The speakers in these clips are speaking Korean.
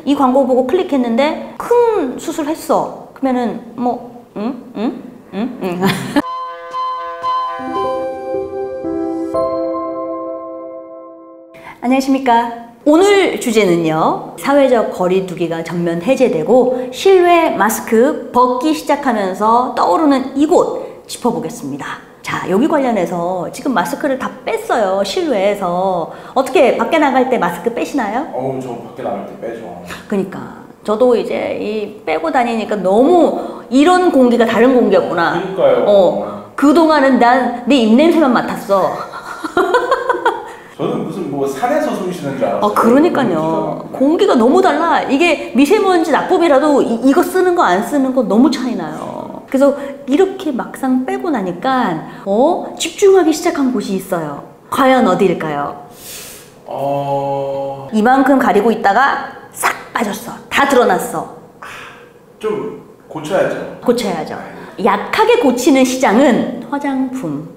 이 광고 보고 클릭했는데 큰 수술했어. 그러면은 뭐 안녕하십니까. 오늘 주제는요, 사회적 거리두기가 전면 해제되고 실외 마스크 벗기 시작하면서 떠오르는 이곳 짚어보겠습니다. 자, 여기 관련해서 지금 마스크를 다 뺐어요. 실외에서. 어떻게 밖에 나갈 때 마스크 빼시나요? 저 밖에 나갈 때 빼죠. 그러니까 저도 이제 이 빼고 다니니까 너무 이런 공기가 다른 공기였구나. 그러니까요. 그동안은 난 내 입냄새만 맡았어. 저는 무슨 뭐 산에서 숨 쉬는 줄 알았어요. 그러니까요. 공기가 너무 달라. 이게 미세먼지 나쁨이라도 이거 쓰는 거 안 쓰는 거 너무 차이 나요. 그래서 이렇게 막상 빼고 나니까 집중하기 시작한 곳이 있어요. 과연 어디일까요? 이만큼 가리고 있다가 싹 빠졌어. 다 드러났어. 좀 고쳐야죠. 고쳐야죠. 약하게 고치는 시장은 화장품.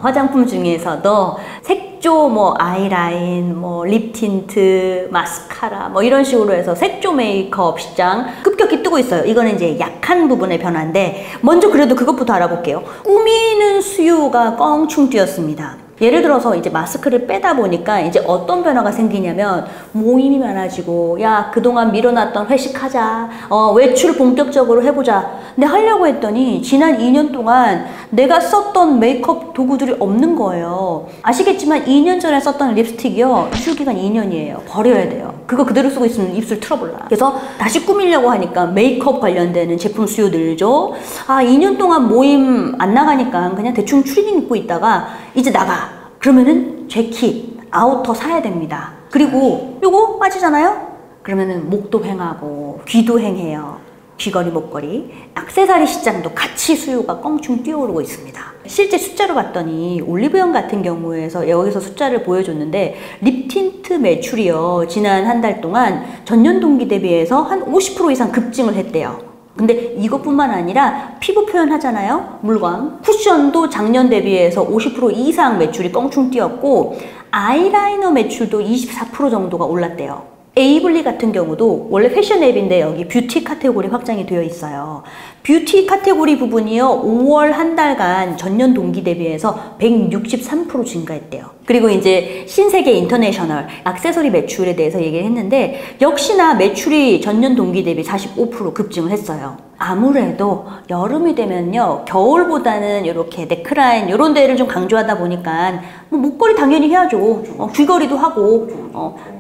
화장품 중에서도 색조, 뭐 아이라인, 뭐 립 틴트, 마스카라, 뭐 이런 식으로 해서 색조 메이크업 시장 급격히 뜨고 있어요. 이거는 이제 약한 부분의 변화인데, 먼저 그래도 그것부터 알아볼게요. 꾸미는 수요가 껑충 뛰었습니다. 예를 들어서 이제 마스크를 빼다 보니까 이제 어떤 변화가 생기냐면, 모임이 많아지고, 야, 그동안 미뤄놨던 회식하자, 외출 본격적으로 해보자. 근데 하려고 했더니 지난 2년 동안 내가 썼던 메이크업 도구들이 없는 거예요. 아시겠지만 2년 전에 썼던 립스틱이요, 유효기간 2년이에요. 버려야 돼요. 그거 그대로 쓰고 있으면 입술 트러블나. 그래서 다시 꾸미려고 하니까 메이크업 관련되는 제품 수요 늘죠. 2년 동안 모임 안 나가니까 그냥 대충 추리닝 입고 있다가 이제 나가. 그러면은 재킷, 아우터 사야 됩니다. 그리고 요거 빠지잖아요? 그러면은 목도 횡하고 귀도 횡해요. 귀걸이, 목걸이, 액세서리 시장도 같이 수요가 껑충 뛰어오르고 있습니다. 실제 숫자로 봤더니 올리브영 같은 경우에서 여기서 숫자를 보여줬는데, 립 틴트 매출이요, 지난 한 달 동안 전년 동기 대비해서 한 50% 이상 급증을 했대요. 근데 이것뿐만 아니라 피부 표현 하잖아요. 물광, 쿠션도 작년 대비해서 50% 이상 매출이 껑충 뛰었고, 아이라이너 매출도 24% 정도가 올랐대요. 에이블리 같은 경우도 원래 패션 앱인데 여기 뷰티 카테고리 확장이 되어 있어요. 뷰티 카테고리 부분이요, 5월 한 달간 전년 동기 대비해서 163% 증가했대요. 그리고 이제 신세계 인터내셔널 액세서리 매출에 대해서 얘기를 했는데, 역시나 매출이 전년 동기 대비 45% 급증을 했어요. 아무래도 여름이 되면요, 겨울보다는 이렇게 넥라인 이런 데를 좀 강조하다 보니까 뭐 목걸이 당연히 해야죠. 귀걸이도 하고.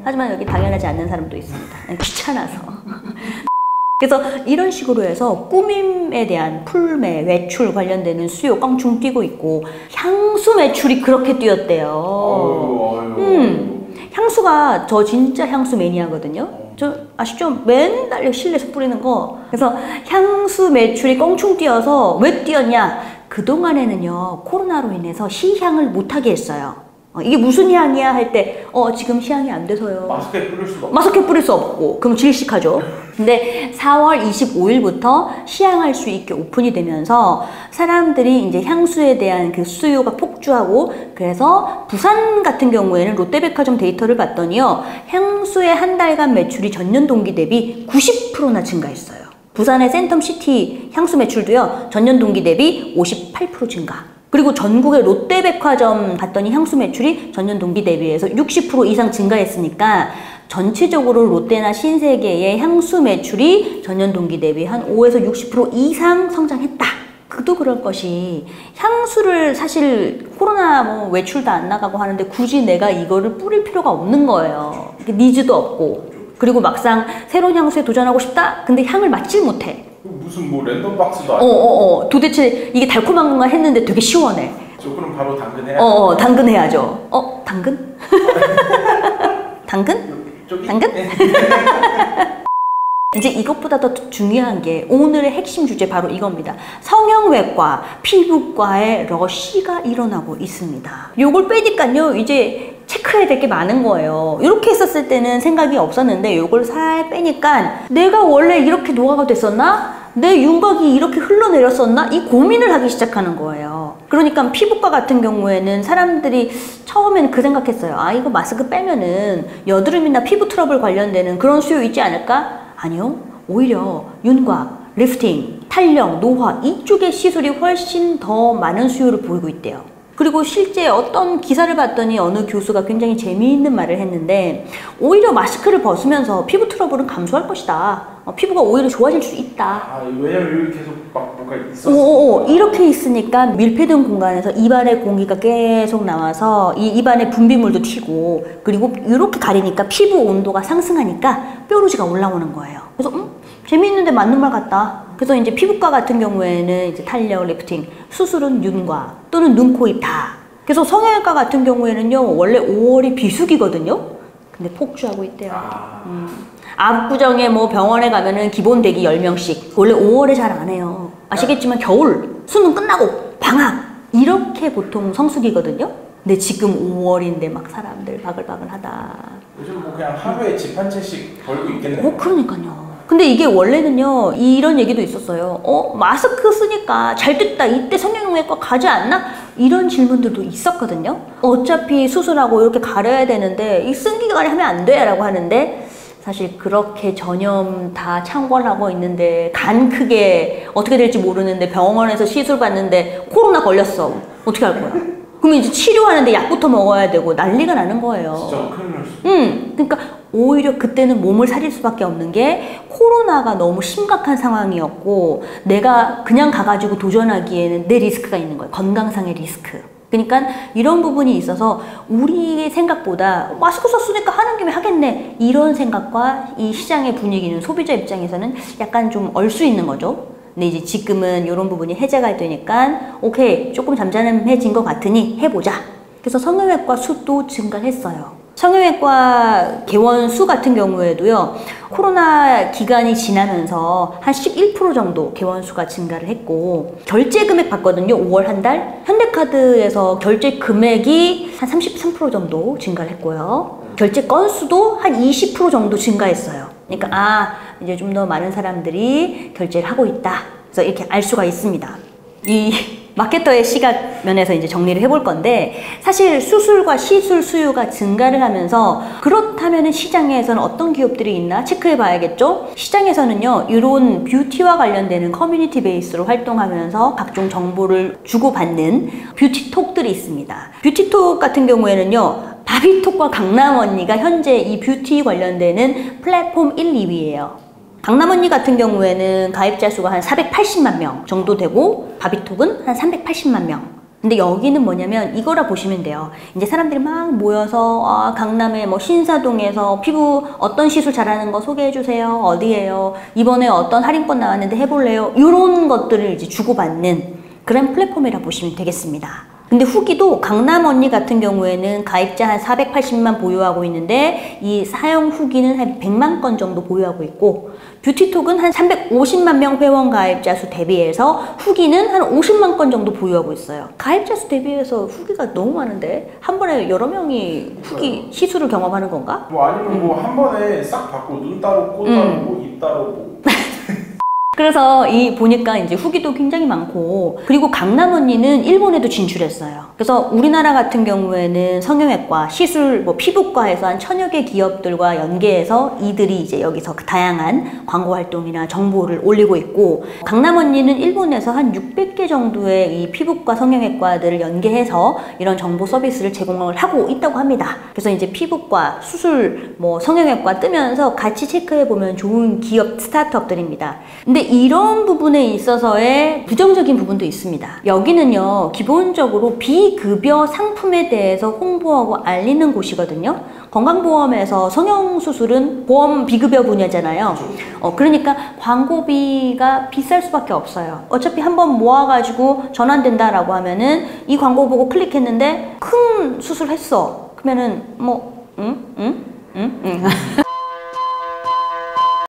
하지만 여기 당연하지 않는 사람도 있습니다. 귀찮아서. 그래서 이런 식으로 해서 꾸밈에 대한 풀매, 외출 관련되는 수요 껑충 뛰고 있고, 향수 매출이 그렇게 뛰었대요. 향수가, 저 진짜 향수 매니아거든요. 저 아시죠? 맨날 실내에서 뿌리는 거. 그래서 향수 매출이 껑충 뛰어서 왜 뛰었냐? 그동안에는요, 코로나로 인해서 시향을 못하게 했어요. 이게 무슨 향이야 할 때 지금 시향이 안 돼서요. 마스크에 뿌릴 수가 없고. 마스크에 뿌릴 수 없고, 그럼 질식하죠. 근데 4월 25일부터 시향할 수 있게 오픈이 되면서 사람들이 이제 향수에 대한 그 수요가 폭주하고, 그래서 부산 같은 경우에는 롯데백화점 데이터를 봤더니요, 향수의 한 달간 매출이 전년 동기 대비 90%나 증가했어요. 부산의 센텀시티 향수 매출도요, 전년 동기 대비 58% 증가. 그리고 전국의 롯데백화점 봤더니 향수 매출이 전년 동기 대비해서 60% 이상 증가했으니까 전체적으로 롯데나 신세계의 향수 매출이 전년 동기 대비 한 5에서 60% 이상 성장했다. 그도 그럴 것이, 향수를 사실 코로나 뭐 외출도 안 나가고 하는데 굳이 내가 이거를 뿌릴 필요가 없는 거예요. 니즈도 없고. 그리고 막상 새로운 향수에 도전하고 싶다? 근데 향을 맡질 못해. 무슨 뭐 랜덤 박스도 아니고. 도대체 이게 달콤한 건가 했는데 되게 시원해. 저 그럼 바로 당근해야죠. 당근해야죠. 당근? 당근? 당근? 이제 이것보다 더 중요한 게 오늘의 핵심 주제, 바로 이겁니다. 성형외과, 피부과의 러쉬가 일어나고 있습니다. 요걸 빼니까요, 이제 체크해야 될 게 많은 거예요. 이렇게 했었을 때는 생각이 없었는데 요걸 살 빼니까 내가 원래 이렇게 노화가 됐었나? 내 윤곽이 이렇게 흘러내렸었나? 이 고민을 하기 시작하는 거예요. 그러니까 피부과 같은 경우에는 사람들이 처음에는 그 생각했어요. 아, 이거 마스크 빼면은 여드름이나 피부 트러블 관련되는 그런 수요 있지 않을까? 아니요. 오히려 윤곽, 리프팅, 탄력, 노화 이쪽의 시술이 훨씬 더 많은 수요를 보이고 있대요. 그리고 실제 어떤 기사를 봤더니 어느 교수가 굉장히 재미있는 말을 했는데 오히려 마스크를 벗으면서 피부 트러블은 감소할 것이다. 피부가 오히려 좋아질 수 있다. 아, 왜냐면 여기 계속 막 뭔가 있었어. 이렇게 있으니까 밀폐된 공간에서 입안에 공기가 계속 나와서 이 입안에 분비물도 튀고 그리고 이렇게 가리니까 피부 온도가 상승하니까 뾰루지가 올라오는 거예요. 그래서 재미있는데 맞는 말 같다. 그래서 이제 피부과 같은 경우에는 이제 탄력, 리프팅, 수술은 윤곽 또는 눈, 코, 입 다. 그래서 성형외과 같은 경우에는요, 원래 5월이 비수기거든요. 근데 폭주하고 있대요. 압구정에 뭐 병원에 가면은 기본 대기 10명씩. 원래 5월에 잘 안 해요. 아시겠지만 겨울, 수능 끝나고 방학 이렇게 보통 성수기거든요. 근데 지금 5월인데 막 사람들 바글바글하다. 요즘 뭐 그냥 하루에 집 한 채씩 벌고 있겠네요. 그러니까요. 근데 이게 원래는요, 이런 얘기도 있었어요. 마스크 쓰니까 잘 됐다. 이때 성형외과 가지 않나? 이런 질문들도 있었거든요. 어차피 수술하고 이렇게 가려야 되는데 이 쓴기가리 하면 안 돼 라고 하는데 사실 그렇게 전염 다 창궐하고 있는데 간 크게 어떻게 될지 모르는데 병원에서 시술 받는데 코로나 걸렸어. 어떻게 할 거야? 그러면 이제 치료하는데 약부터 먹어야 되고 난리가 나는 거예요. 진짜 큰일 날 수. 그러니까 오히려 그때는 몸을 사릴 수밖에 없는 게 코로나가 너무 심각한 상황이었고 내가 그냥 가가지고 도전하기에는 내 리스크가 있는 거예요. 건강상의 리스크. 그러니까 이런 부분이 있어서 우리의 생각보다 마스크 썼으니까 하는 김에 하겠네 이런 생각과 이 시장의 분위기는 소비자 입장에서는 약간 좀 얼 수 있는 거죠. 근데 이제 지금은 이런 부분이 해제가 되니까 오케이 조금 잠잠해진 것 같으니 해보자. 그래서 성형외과 수도 증가했어요. 성형외과 개원 수 같은 경우에도요, 코로나 기간이 지나면서 한 11% 정도 개원 수가 증가를 했고, 결제 금액 봤거든요. 5월 한 달. 현대카드에서 결제 금액이 한 33% 정도 증가를 했고요. 결제 건수도 한 20% 정도 증가했어요. 그러니까 이제 좀 더 많은 사람들이 결제를 하고 있다. 그래서 이렇게 알 수가 있습니다. 이 마케터의 시각 면에서 이제 정리를 해볼 건데 사실 수술과 시술 수요가 증가를 하면서 그렇다면 시장에서는 어떤 기업들이 있나 체크해 봐야겠죠. 시장에서는요 이런 뷰티와 관련되는 커뮤니티 베이스로 활동하면서 각종 정보를 주고받는 뷰티톡들이 있습니다. 뷰티톡 같은 경우에는요 바비톡과 강남 언니가 현재 이 뷰티 관련되는 플랫폼 1, 2위예요. 강남 언니 같은 경우에는 가입자 수가 한 480만 명 정도 되고 바비톡은 한 380만 명. 근데 여기는 뭐냐면 이거라 보시면 돼요. 이제 사람들이 막 모여서 강남에 뭐 신사동에서 피부 어떤 시술 잘하는 거 소개해 주세요. 어디에요? 이번에 어떤 할인권 나왔는데 해볼래요? 이런 것들을 이제 주고받는 그런 플랫폼이라 보시면 되겠습니다. 근데 후기도 강남 언니 같은 경우에는 가입자 한 480만 보유하고 있는데 이 사용 후기는 한 100만 건 정도 보유하고 있고 뷰티톡은 한 350만 명 회원 가입자 수 대비해서 후기는 한 50만 건 정도 보유하고 있어요. 가입자 수 대비해서 후기가 너무 많은데 한 번에 여러 명이 후기 시술을 경험하는 건가? 뭐 아니면 뭐 한 번에 싹 받고 눈 따로 코 따로 뭐 입 따로 뭐 그래서 이 보니까 이제 후기도 굉장히 많고 그리고 강남 언니는 일본에도 진출했어요. 그래서 우리나라 같은 경우에는 성형외과, 시술, 뭐 피부과에서 한 1000여 개 기업들과 연계해서 이들이 이제 여기서 다양한 광고 활동이나 정보를 올리고 있고 강남 언니는 일본에서 한 600개 정도의 이 피부과 성형외과들을 연계해서 이런 정보 서비스를 제공을 하고 있다고 합니다. 그래서 이제 피부과, 수술, 뭐 성형외과 뜨면서 같이 체크해 보면 좋은 기업 스타트업들입니다. 근데 이런 부분에 있어서의 부정적인 부분도 있습니다. 여기는요 기본적으로 비급여 상품에 대해서 홍보하고 알리는 곳이거든요. 건강보험에서 성형수술은 보험 비급여 분야잖아요. 그러니까 광고비가 비쌀 수밖에 없어요. 어차피 한번 모아가지고 전환된다라고 하면은 이 광고 보고 클릭했는데 큰 수술했어. 그러면은 뭐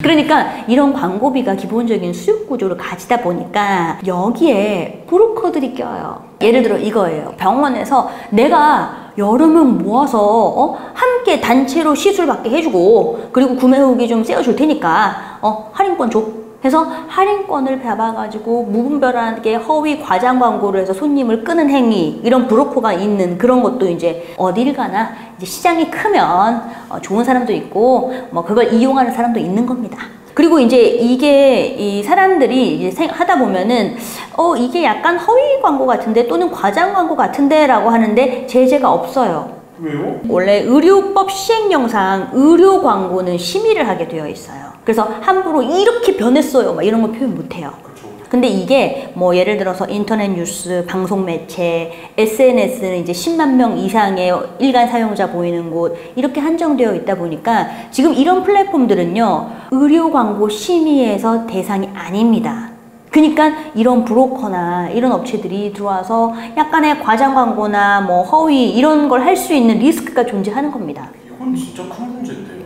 그러니까 이런 광고비가 기본적인 수익 구조를 가지다 보니까 여기에 브로커들이 껴요. 예를 들어 이거예요. 병원에서 내가 여러 명 모아서 함께 단체로 시술 받게 해주고 그리고 구매 후기 좀 씌워줄 테니까 할인권 줘. 그래서 할인권을 잡아가지고 무분별하게 허위 과장 광고를 해서 손님을 끄는 행위, 이런 브로커가 있는 그런 것도 이제 어딜 가나 이제 시장이 크면 좋은 사람도 있고 뭐 그걸 이용하는 사람도 있는 겁니다. 그리고 이제 이게 이 사람들이 이제 하다 보면은 이게 약간 허위 광고 같은데 또는 과장 광고 같은데 라고 하는데 제재가 없어요. 왜요? 원래 의료법 시행령상 의료 광고는 심의를 하게 되어 있어요. 그래서 함부로 이렇게 변했어요 막 이런 거 표현 못해요. 근데 이게 뭐 예를 들어서 인터넷 뉴스, 방송 매체, SNS는 이제 10만 명 이상의 일간 사용자 보이는 곳 이렇게 한정되어 있다 보니까 지금 이런 플랫폼들은요 의료 광고 심의에서 대상이 아닙니다. 그러니까 이런 브로커나 이런 업체들이 들어와서 약간의 과장 광고나 뭐 허위 이런 걸 할 수 있는 리스크가 존재하는 겁니다. 이건 진짜 큰 문제인데요.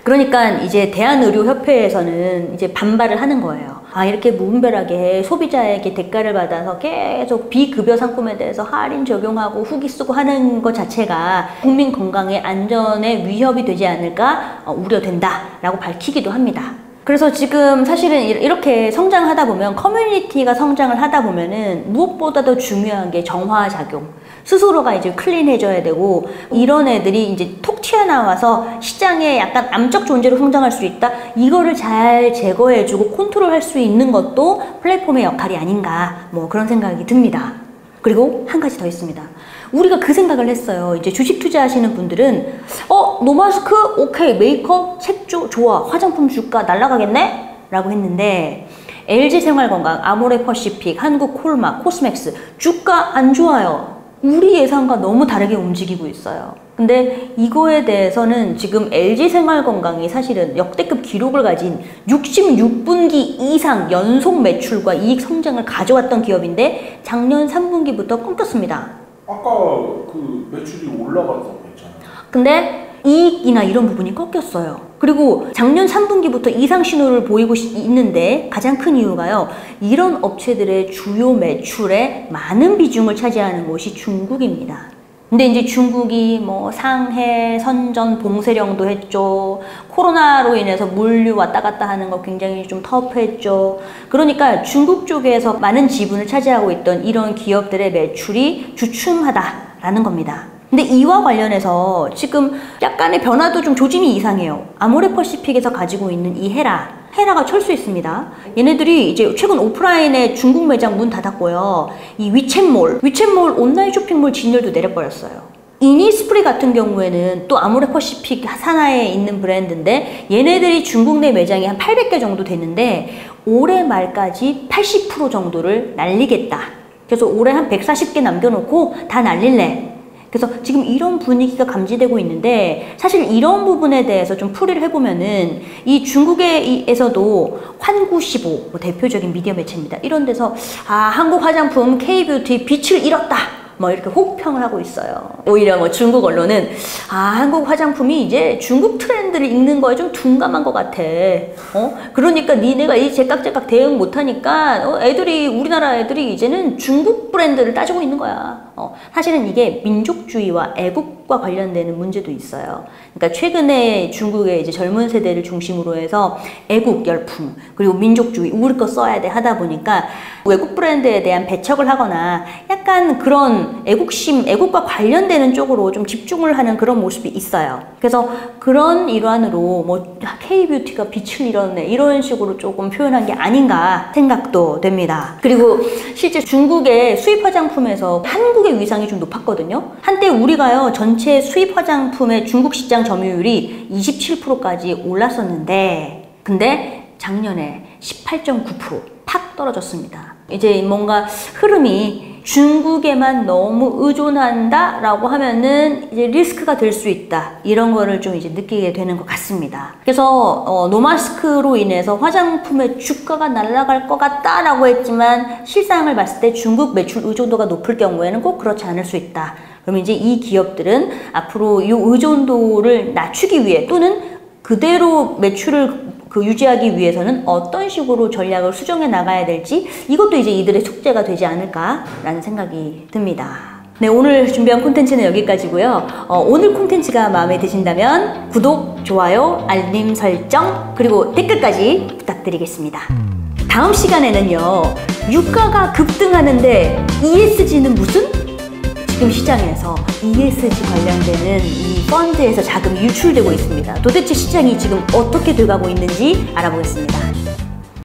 그러니까 이제 대한의료협회에서는 이제 반발을 하는 거예요. 이렇게 무분별하게 소비자에게 대가를 받아서 계속 비급여 상품에 대해서 할인 적용하고 후기 쓰고 하는 것 자체가 국민 건강에 안전에 위협이 되지 않을까 우려된다라고 밝히기도 합니다. 그래서 지금 사실은 이렇게 성장하다 보면 커뮤니티가 성장을 하다 보면은 무엇보다도 중요한 게 정화작용. 스스로가 이제 클린해져야 되고 이런 애들이 이제 톡 튀어나와서 시장에 약간 암적 존재로 성장할 수 있다. 이거를 잘 제거해주고 컨트롤할 수 있는 것도 플랫폼의 역할이 아닌가 뭐 그런 생각이 듭니다. 그리고 한 가지 더 있습니다. 우리가 그 생각을 했어요. 이제 주식 투자하시는 분들은 노마스크 오케이, 메이크업 색조 좋아, 화장품 주가 날라가겠네? 라고 했는데 LG생활건강, 아모레퍼시픽, 한국콜마, 코스맥스 주가 안 좋아요. 우리 예상과 너무 다르게 움직이고 있어요. 근데 이거에 대해서는 지금 LG생활건강이 사실은 역대급 기록을 가진 66분기 이상 연속 매출과 이익 성장을 가져왔던 기업인데 작년 3분기부터 끊겼습니다. 아까 그 매출이 올라갔다고 했잖아요. 근데 이익이나 이런 부분이 꺾였어요. 그리고 작년 3분기부터 이상 신호를 보이고 있는데 가장 큰 이유가요. 이런 업체들의 주요 매출에 많은 비중을 차지하는 곳이 중국입니다. 근데 이제 중국이 뭐 상해, 선전, 봉쇄령도 했죠. 코로나로 인해서 물류 왔다 갔다 하는 거 굉장히 좀 터프했죠. 그러니까 중국 쪽에서 많은 지분을 차지하고 있던 이런 기업들의 매출이 주춤하다라는 겁니다. 근데 이와 관련해서 지금 약간의 변화도 좀 조짐이 이상해요. 아모레퍼시픽에서 가지고 있는 이 헤라가 철수했습니다. 얘네들이 이제 최근 오프라인에 중국 매장 문 닫았고요. 이 위챗몰 온라인 쇼핑몰 진열도 내려버렸어요. 이니스프리 같은 경우에는 또 아모레퍼시픽 산하에 있는 브랜드인데 얘네들이 중국 내 매장이 한 800개 정도 됐는데 올해 말까지 80% 정도를 날리겠다. 그래서 올해 한 140개 남겨놓고 다 날릴래. 그래서 지금 이런 분위기가 감지되고 있는데 사실 이런 부분에 대해서 좀 풀이를 해보면은 이 중국에서도 환구15 뭐 대표적인 미디어 매체입니다. 이런 데서 한국 화장품 K뷰티 빛을 잃었다. 뭐 이렇게 혹평을 하고 있어요. 오히려 뭐 중국 언론은 한국 화장품이 이제 중국 트렌드를 읽는 거에 좀 둔감한 것 같아. 그러니까 니네가 이 제깍제깍 대응 못하니까 우리나라 애들이 이제는 중국 브랜드를 따지고 있는 거야. 사실은 이게 민족주의와 애국과 관련되는 문제도 있어요. 그러니까 최근에 중국의 이제 젊은 세대를 중심으로 해서 애국 열풍 그리고 민족주의 우리 거 써야 돼 하다 보니까 외국 브랜드에 대한 배척을 하거나 약간 그런 애국과 관련되는 쪽으로 좀 집중을 하는 그런 모습이 있어요. 그래서 그런 일환으로 뭐 K뷰티가 빛을 잃었네 이런 식으로 조금 표현한 게 아닌가 생각도 됩니다. 그리고 실제 중국의 수입 화장품에서 한국의 위상이 좀 높았거든요. 한때 우리가요 전체 수입 화장품의 중국 시장 점유율이 27%까지 올랐었는데 근데 작년에 18.9% 팍 떨어졌습니다. 이제 뭔가 흐름이 중국에만 너무 의존한다 라고 하면은 이제 리스크가 될 수 있다 이런 거를 좀 이제 느끼게 되는 것 같습니다. 그래서 노마스크로 인해서 화장품의 주가가 날아갈 것 같다 라고 했지만 실상을 봤을 때 중국 매출 의존도가 높을 경우에는 꼭 그렇지 않을 수 있다. 그럼 이제 이 기업들은 앞으로 이 의존도를 낮추기 위해 또는 그대로 매출을 유지하기 위해서는 어떤 식으로 전략을 수정해 나가야 될지 이것도 이제 이들의 숙제가 되지 않을까라는 생각이 듭니다. 네, 오늘 준비한 콘텐츠는 여기까지고요. 오늘 콘텐츠가 마음에 드신다면 구독, 좋아요, 알림 설정 그리고 댓글까지 부탁드립니다. 부탁드리겠습니다. 다음 시간에는요, 유가가 급등하는데 ESG는 무슨? 지금 시장에서 ESG 관련되는 이 펀드에서 자금이 유출되고 있습니다. 도대체 시장이 지금 어떻게 돼가고 있는지 알아보겠습니다.